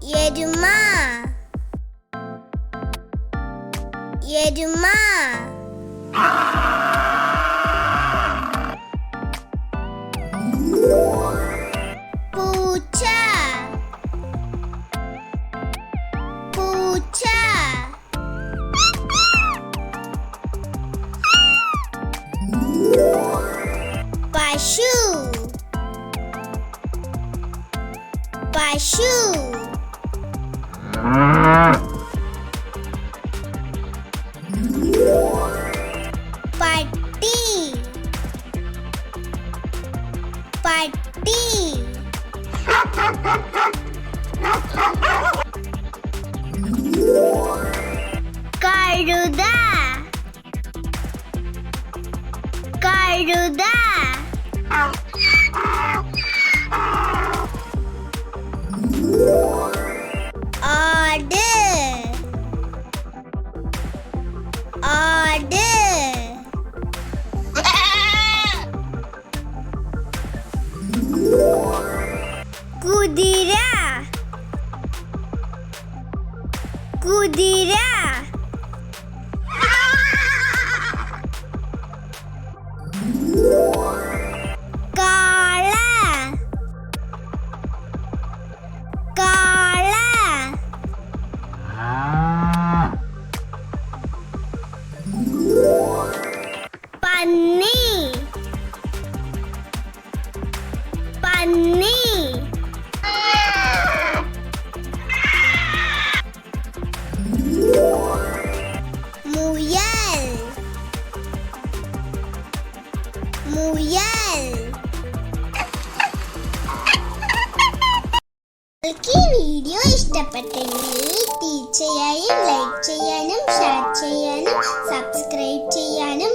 എരുമ എരുമ പൂച്ച പൂച്ച പശു പശു പട്ടി പട്ടി കഴുത കഴുത ആട് ആട് കുതിര കുതിര കാള കാള പന്നി പന്നി മുയൽ മുയൽ നിങ്ങൾക്ക് ഈ വീഡിയോ ഇഷ്ടപ്പെട്ടെങ്കിൽ തീർച്ചയായും ലൈക്ക് ചെയ്യാനും ഷെയർ ചെയ്യാനും സബ്സ്ക്രൈബ് ചെയ്യാനും